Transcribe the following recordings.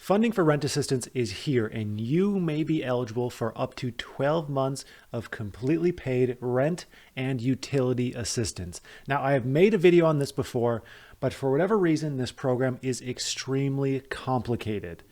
Funding for rent assistance is here, and you may be eligible for up to 12 months of completely paid rent and utility assistance. Now, I have made a video on this before, but for whatever reason, this program is extremely complicated,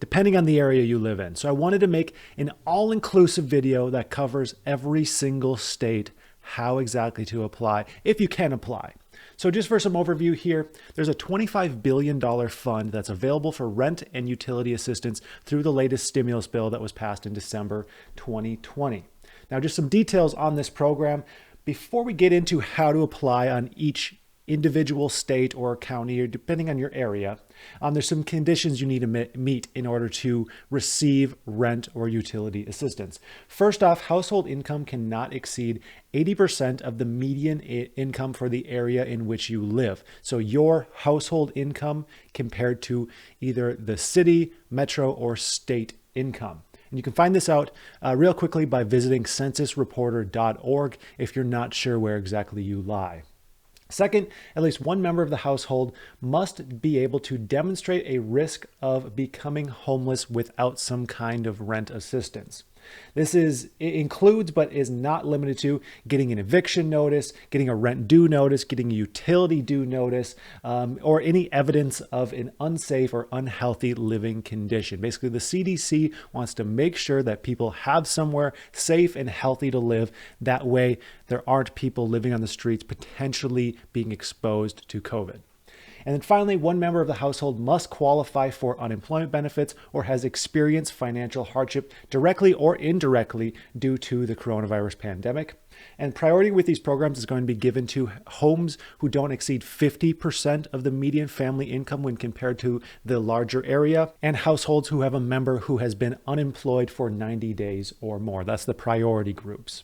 depending on the area you live in. So I wanted to make an all-inclusive video that covers every single state, how exactly to apply, if you can apply. So just for some overview here, there's a $25 billion fund that's available for rent and utility assistance through the latest stimulus bill that was passed in December 2020. Now, just some details on this program. Before we get into how to apply on each individual state or county, or depending on your area, there's some conditions you need to meet in order to receive rent or utility assistance. First off, household income cannot exceed 80% of the median income for the area in which you live. So your household income compared to either the city, metro, or state income. And you can find this out real quickly by visiting censusreporter.org if you're not sure where exactly you lie. Second, at least one member of the household must be able to demonstrate a risk of becoming homeless without some kind of rent assistance. It includes, but is not limited to, getting an eviction notice, getting a rent due notice, getting a utility due notice, or any evidence of an unsafe or unhealthy living condition. Basically, the CDC wants to make sure that people have somewhere safe and healthy to live. That way, there aren't people living on the streets potentially being exposed to COVID. And then finally, one member of the household must qualify for unemployment benefits or has experienced financial hardship directly or indirectly due to the coronavirus pandemic. And priority with these programs is going to be given to homes who don't exceed 50% of the median family income when compared to the larger area, and households who have a member who has been unemployed for 90 days or more. That's the priority groups.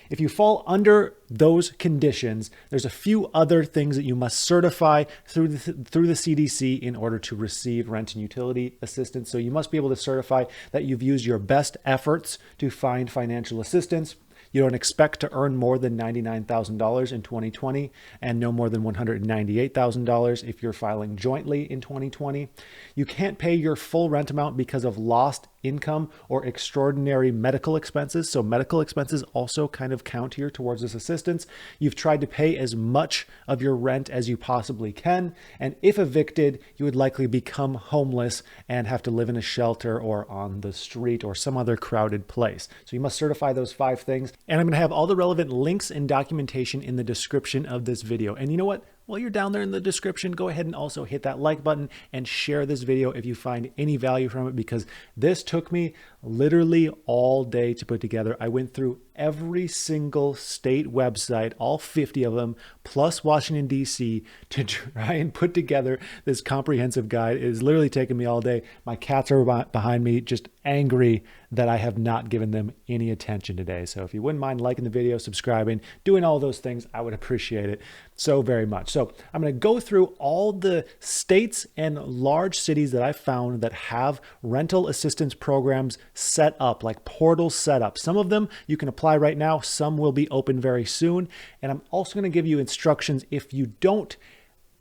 If you fall under those conditions, there's a few other things that you must certify through the CDC in order to receive rent and utility assistance. So you must be able to certify that you've used your best efforts to find financial assistance. You don't expect to earn more than $99,000 in 2020 and no more than $198,000 if you're filing jointly in 2020. You can't pay your full rent amount because of lost income or extraordinary medical expenses. So medical expenses also kind of count here towards this assistance. You've tried to pay as much of your rent as you possibly can. And if evicted, you would likely become homeless and have to live in a shelter or on the street or some other crowded place. So you must certify those 5 things. And I'm going to have all the relevant links and documentation in the description of this video. And you know what? While you're down there in the description, go ahead and also hit that like button and share this video if you find any value from it, because this took me literally all day to put together. I went through every single state website, all 50 of them, plus Washington, D.C., to try and put together this comprehensive guide. It has literally taken me all day. My cats are behind me, just angry that I have not given them any attention today. So if you wouldn't mind liking the video, subscribing, doing all those things, I would appreciate it so very much. So I'm going to go through all the states and large cities that I found that have rental assistance programs set up, like portals set up. Some of them you can apply right now. Some will be open very soon. And I'm also going to give you instructions if you don't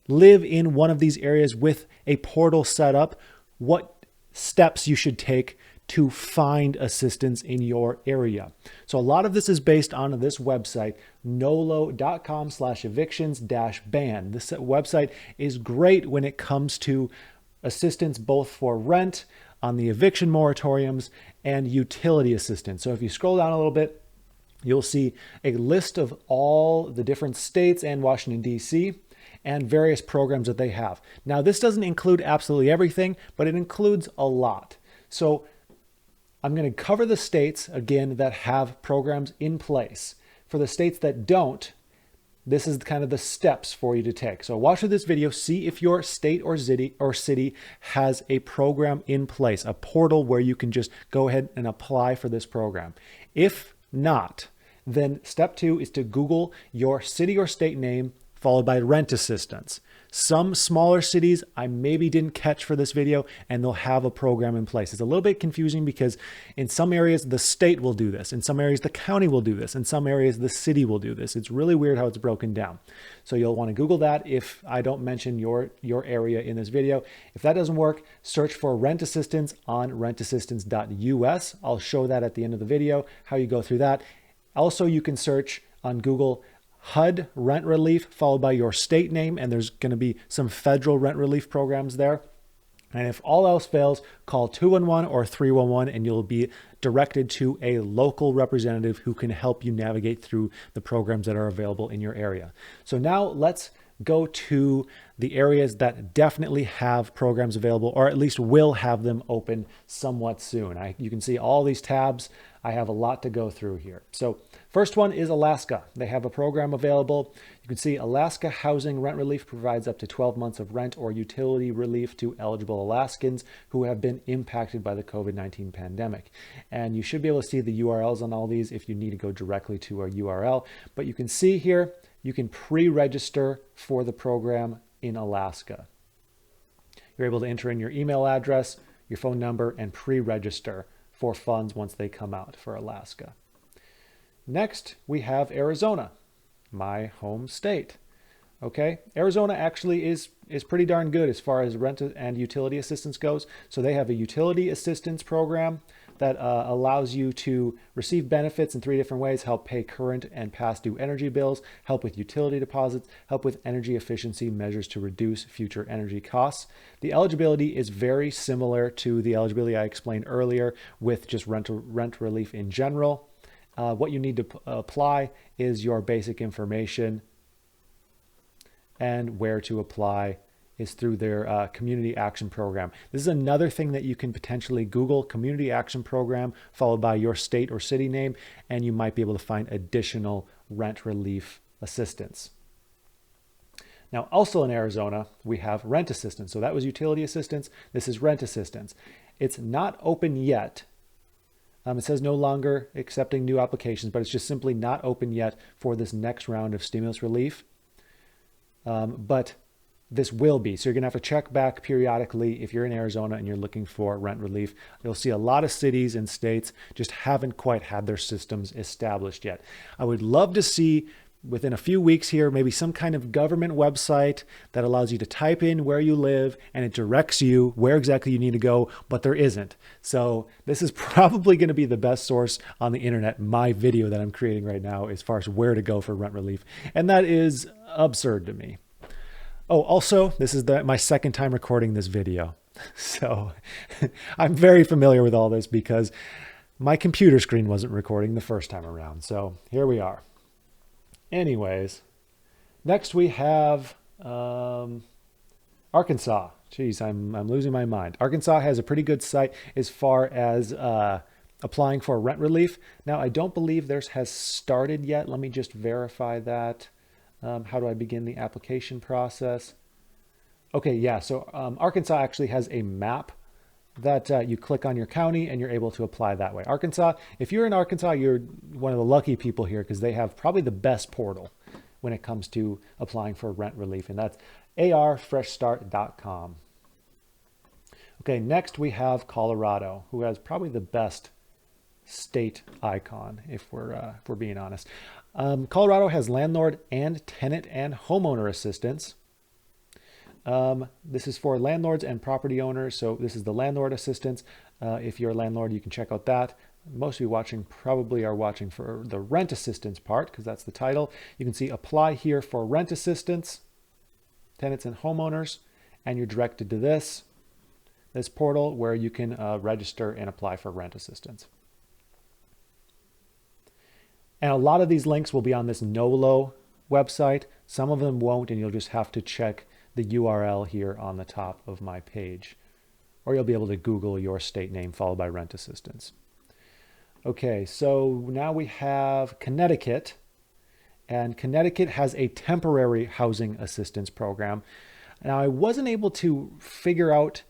live in one of these areas with a portal set up, what steps you should take to find assistance in your area. So a lot of this is based on this website, nolo.com/evictions-ban. This website is great when it comes to assistance both for rent, on the eviction moratoriums, and utility assistance. So if you scroll down a little bit, you'll see a list of all the different states and Washington, D.C., and various programs that they have. Now, this doesn't include absolutely everything, but it includes a lot. So I'm going to cover the states, again, that have programs in place. For the states that don't, this is kind of the steps for you to take. So watch this video, see if your state or city has a program in place, a portal where you can just go ahead and apply for this program. If not, then step 2 is to Google your city or state name, followed by rent assistance. Some smaller cities I maybe didn't catch for this video, and they'll have a program in place. It's a little bit confusing because in some areas the state will do this, in some areas the county will do this, in some areas the city will do this. It's really weird how it's broken down. So you'll want to Google that if I don't mention your area in this video. If that doesn't work, search for rent assistance on rentassistance.us. I'll show that at the end of the video, how you go through that. Also, you can search on Google HUD rent relief followed by your state name, and there's going to be some federal rent relief programs there. And if all else fails, call 211 or 311 and you'll be directed to a local representative who can help you navigate through the programs that are available in your area. So now let's go to the areas that definitely have programs available, or at least will have them open somewhat soon. You can see all these tabs. I have a lot to go through here. So first one is Alaska. They have a program available. You can see Alaska Housing Rent Relief provides up to 12 months of rent or utility relief to eligible Alaskans who have been impacted by the COVID-19 pandemic. And you should be able to see the URLs on all these if you need to go directly to a URL. But you can see here, you can pre-register for the program in Alaska. You're able to enter in your email address, your phone number, and pre-register for funds once they come out for Alaska. Next, we have Arizona, my home state. Okay, Arizona actually is pretty darn good as far as rent and utility assistance goes. So they have a utility assistance program that allows you to receive benefits in 3 different ways: help pay current and past due energy bills, help with utility deposits, help with energy efficiency measures to reduce future energy costs. The eligibility is very similar to the eligibility I explained earlier with just rent relief in general. What you need to apply is your basic information, and where to apply is through their community action program. This is another thing that you can potentially Google: community action program followed by your state or city name, and you might be able to find additional rent relief assistance. Now, also in Arizona, we have rent assistance. So that was utility assistance. This is rent assistance. It's not open yet. It says no longer accepting new applications, but it's just simply not open yet for this next round of stimulus relief. But this will be. So you're going to have to check back periodically if you're in Arizona and you're looking for rent relief. You'll see a lot of cities and states just haven't quite had their systems established yet. I would love to see within a few weeks here, maybe some kind of government website that allows you to type in where you live and it directs you where exactly you need to go, but there isn't. So this is probably going to be the best source on the internet, my video that I'm creating right now, as far as where to go for rent relief. And that is absurd to me. Oh, also, this is my second time recording this video. So I'm very familiar with all this because my computer screen wasn't recording the first time around. So here we are. Anyways, next we have Arkansas. Jeez, I'm losing my mind. Arkansas has a pretty good site as far as applying for rent relief. Now, I don't believe theirs has started yet. Let me just verify that. How do I begin the application process? Okay, yeah, so Arkansas actually has a map that you click on your county and you're able to apply that way. Arkansas, if you're in Arkansas, you're one of the lucky people here because they have probably the best portal when it comes to applying for rent relief, and that's arfreshstart.com. Okay, next we have Colorado, who has probably the best state icon, if we're being honest. Colorado has landlord and tenant and homeowner assistance. This is for landlords and property owners. So this is the landlord assistance. If you're a landlord, you can check out that. Most of you watching probably are watching for the rent assistance part because that's the title. You can see apply here for rent assistance, tenants and homeowners, and you're directed to this portal where you can register and apply for rent assistance. And a lot of these links will be on this Nolo website. Some of them won't, and you'll just have to check the URL here on the top of my page. Or you'll be able to Google your state name followed by rent assistance. Okay, so now we have Connecticut. And Connecticut has a temporary housing assistance program. Now, I wasn't able to figure out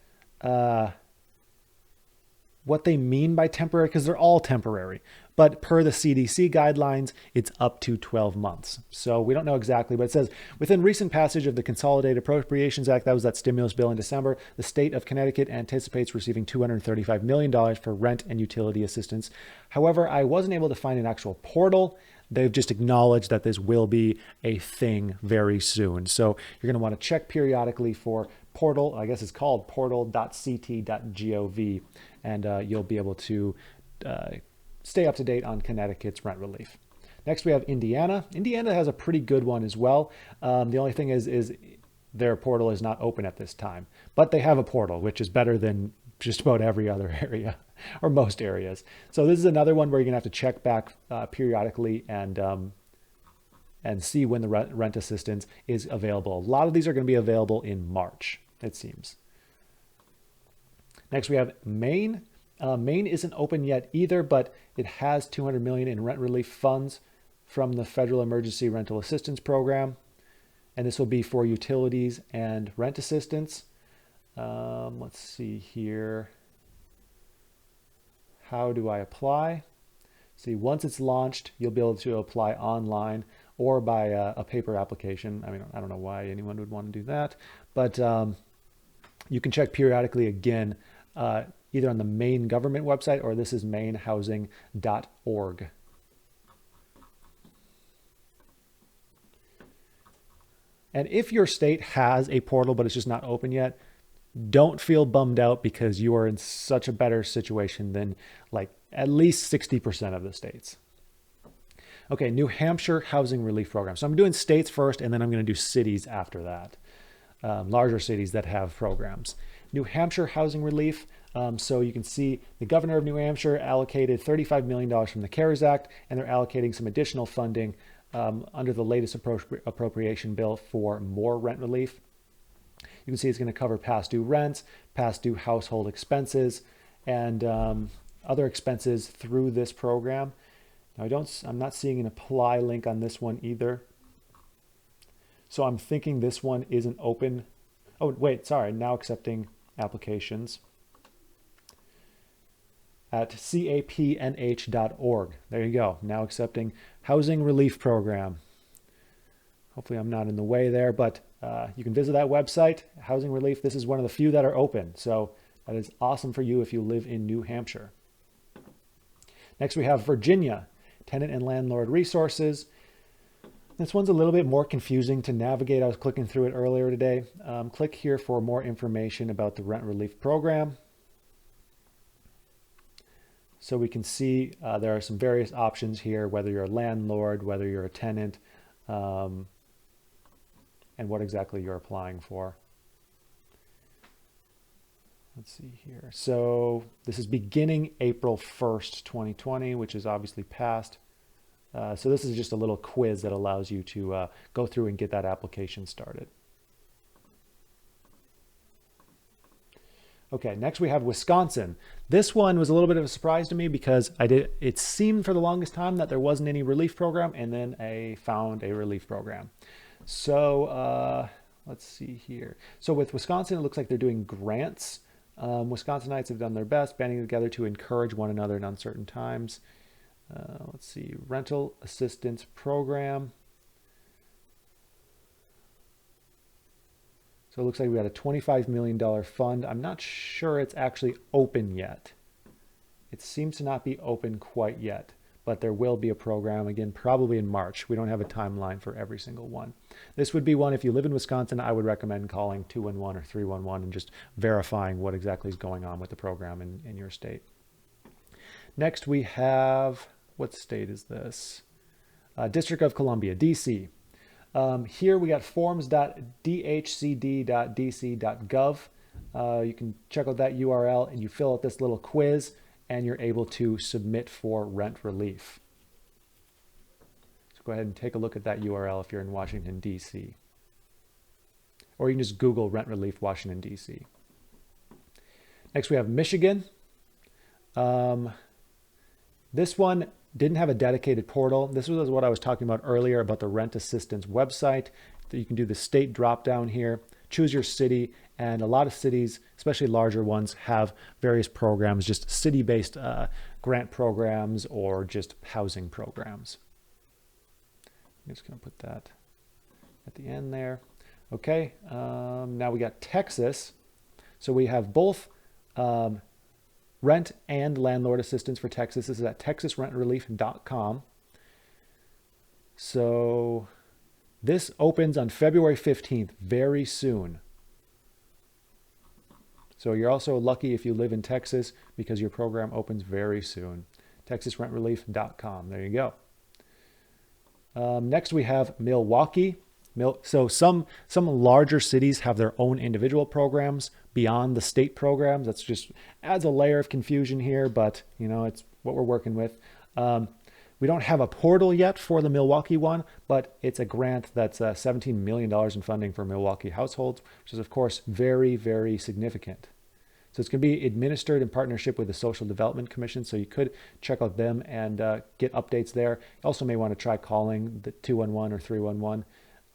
what they mean by temporary, because they're all temporary. But per the CDC guidelines, it's up to 12 months. So we don't know exactly, but it says, within recent passage of the Consolidated Appropriations Act, that was that stimulus bill in December, the state of Connecticut anticipates receiving $235 million for rent and utility assistance. However, I wasn't able to find an actual portal. They've just acknowledged that this will be a thing very soon. So you're going to want to check periodically for portal. I guess it's called portal.ct.gov, and you'll be able to stay up to date on Connecticut's rent relief. Next, we have Indiana. Indiana has a pretty good one as well. The only thing is their portal is not open at this time, but they have a portal, which is better than just about every other area or most areas. So this is another one where you're gonna have to check back periodically and see when the rent assistance is available. A lot of these are gonna be available in March, it seems. Next, we have Maine. Maine isn't open yet either, but it has $200 million in rent relief funds from the Federal Emergency Rental Assistance Program. And this will be for utilities and rent assistance. Let's see here. How do I apply? See, once it's launched, you'll be able to apply online or by a paper application. I mean, I don't know why anyone would want to do that, but you can check periodically again, either on the Maine government website, or this is mainehousing.org. And if your state has a portal, but it's just not open yet, don't feel bummed out, because you are in such a better situation than like at least 60% of the states. Okay, New Hampshire Housing Relief Program. So I'm doing states first, and then I'm going to do cities after that, larger cities that have programs. New Hampshire Housing Relief. So you can see the governor of New Hampshire allocated $35 million from the CARES Act, and they're allocating some additional funding under the latest appropriation bill for more rent relief. You can see it's going to cover past due rents, past due household expenses, and other expenses through this program. Now I'm not seeing an apply link on this one either. So I'm thinking this one isn't open. Oh, wait, sorry, now accepting applications at capnh.org. There you go. Now accepting housing relief program. Hopefully I'm not in the way there, but you can visit that website, housing relief. This is one of the few that are open. So that is awesome for you if you live in New Hampshire. Next, we have Virginia, tenant and landlord resources. This one's a little bit more confusing to navigate. I was clicking through it earlier today. Click here for more information about the rent relief program. So we can see there are some various options here, whether you're a landlord, whether you're a tenant, and what exactly you're applying for. Let's see here. So this is beginning April 1st, 2020, which is obviously past. So this is just a little quiz that allows you to go through and get that application started. Okay, next we have Wisconsin. This one was a little bit of a surprise to me, because it seemed for the longest time that there wasn't any relief program, and then I found a relief program. So let's see here. So with Wisconsin, it looks like they're doing grants. Wisconsinites have done their best, banding together to encourage one another in uncertain times. Let's see, rental assistance program. So it looks like we got a $25 million fund. I'm not sure it's actually open yet. It seems to not be open quite yet, but there will be a program, again, probably in March. We don't have a timeline for every single one. This would be one, if you live in Wisconsin, I would recommend calling 211 or 311 and just verifying what exactly is going on with the program in your state. Next we have, what state is this? District of Columbia, DC. Here we got forms.dhcd.dc.gov. You can check out that URL and you fill out this little quiz and you're able to submit for rent relief. So go ahead and take a look at that URL if you're in Washington, D.C. Or you can just Google rent relief Washington, D.C. Next we have Michigan. This one didn't have a dedicated portal. This was what I was talking about earlier about the rent assistance website. That you can do the state drop down here, choose your city, and a lot of cities, especially larger ones, have various programs, just city-based grant programs or just housing programs. I'm just going to put that at the end there. Okay, now we got Texas. So we have both rent and landlord assistance for Texas. This is at texasrentrelief.com. So this opens on February 15th, very soon. So you're also lucky if you live in Texas because your program opens very soon. texasrentrelief.com. There you go. Next we have Milwaukee. So some larger cities have their own individual programs beyond the state programs. That's just adds a layer of confusion here, but you know, it's what we're working with. We don't have a portal yet for the Milwaukee one, but it's a grant that's $17 million in funding for Milwaukee households, which is of course very, very significant. So it's going to be administered in partnership with the Social Development Commission. So you could check out them and get updates there. You also may want to try calling the 211 or 311.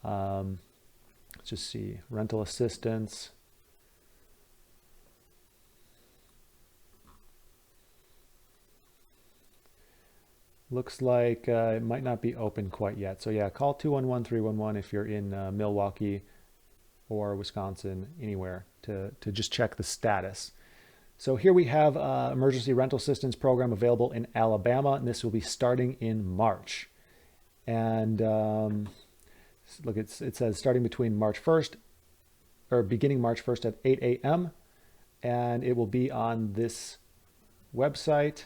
Let's just see, rental assistance. Looks like it might not be open quite yet. So yeah, call 211, 311 if you're in Milwaukee or Wisconsin, anywhere to just check the status. So here we have emergency rental assistance program available in Alabama, and this will be starting in March. And look, it says starting between March 1st, or beginning March 1st at 8 a.m. And it will be on this website,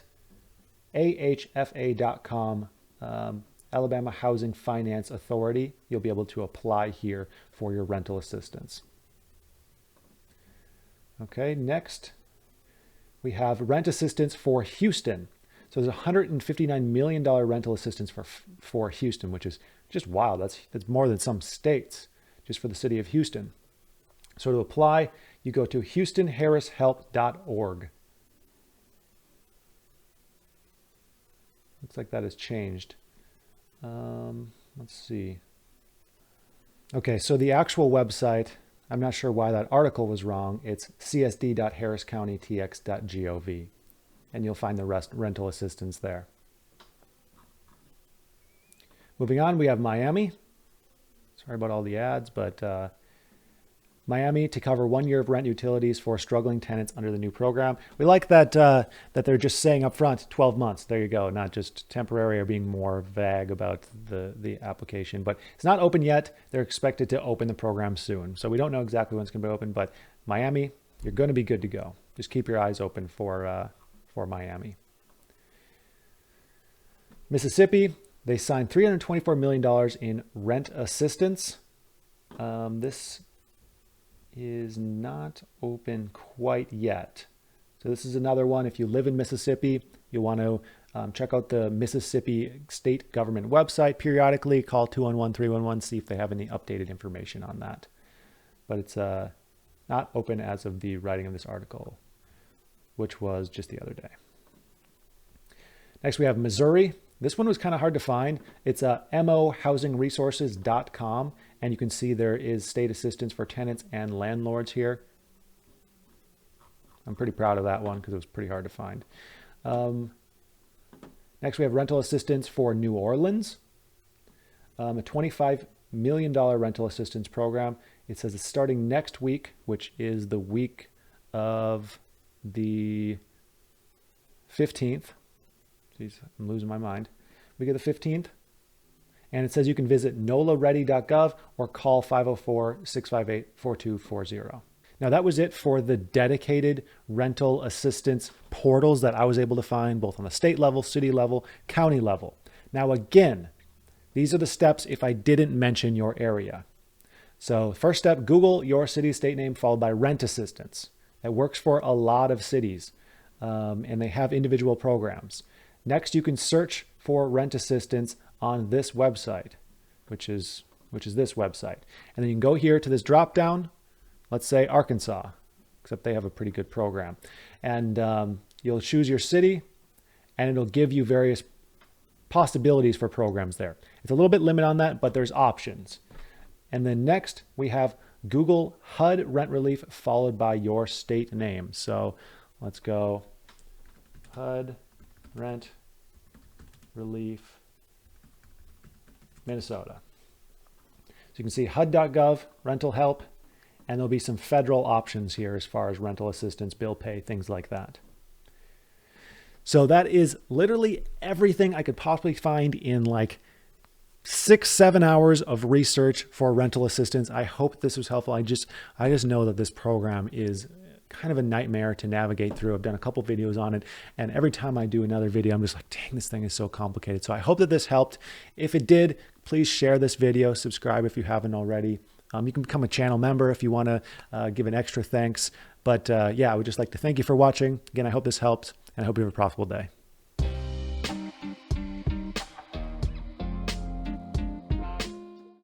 ahfa.com, Alabama Housing Finance Authority. You'll be able to apply here for your rental assistance. Okay, next we have rent assistance for Houston. So there's $159 million rental assistance for Houston, which is just wild. That's more than some states just for the city of Houston. So to apply, you go to houstonharrishelp.org. Looks like that has changed. Let's see. Okay, so the actual website, I'm not sure why that article was wrong. It's csd.harriscountytx.gov, and you'll find the rest rental assistance there. Moving on, we have Miami. Sorry about all the ads, but Miami to cover 1 year of rent utilities for struggling tenants under the new program. We like that that they're just saying up front 12 months. There you go, not just temporary or being more vague about the application. But it's not open yet. They're expected to open the program soon. So we don't know exactly when it's going to be open, but Miami, you're going to be good to go. Just keep your eyes open for Miami. Mississippi, they signed $324 million in rent assistance. This is not open quite yet. So this is another one. If you live in Mississippi, you'll want to check out the Mississippi state government website periodically. Call 211-311, see if they have any updated information on that. But it's not open as of the writing of this article, which was just the other day. Next, we have Missouri. This one was kind of hard to find. It's mohousingresources.com, and you can see there is state assistance for tenants and landlords here. I'm pretty proud of that one because it was pretty hard to find. Next, we have rental assistance for New Orleans, a $25 million rental assistance program. It says it's starting next week, which is the week of the 15th. Jeez, I'm losing my mind. We get the 15th. And it says you can visit nolaready.gov or call 504-658-4240. Now that was it for the dedicated rental assistance portals that I was able to find both on the state level, city level, county level. Now again, these are the steps if I didn't mention your area. So first step, Google your city state name followed by rent assistance. That works for a lot of cities and they have individual programs. Next, you can search for rent assistance on this website, which is this website. And then you can go here to this drop down, let's say Arkansas, except they have a pretty good program. And you'll choose your city and it'll give you various possibilities for programs there. It's a little bit limited on that, but there's options. And then next we have Google HUD rent relief followed by your state name. So let's go HUD rent relief Minnesota. So you can see HUD.gov, rental help, and there'll be some federal options here as far as rental assistance, bill pay, things like that. So that is literally everything I could possibly find in like 6-7 hours of research for rental assistance. I hope this was helpful. I just know that this program is kind of a nightmare to navigate through. I've done a couple videos on it, and every time I do another video, I'm just like, dang, this thing is so complicated. So I hope that this helped. If it did, please share this video, subscribe if you haven't already. You can become a channel member if you want to give an extra thanks. But yeah, I would just like to thank you for watching. Again, I hope this helped, and I hope you have a profitable day.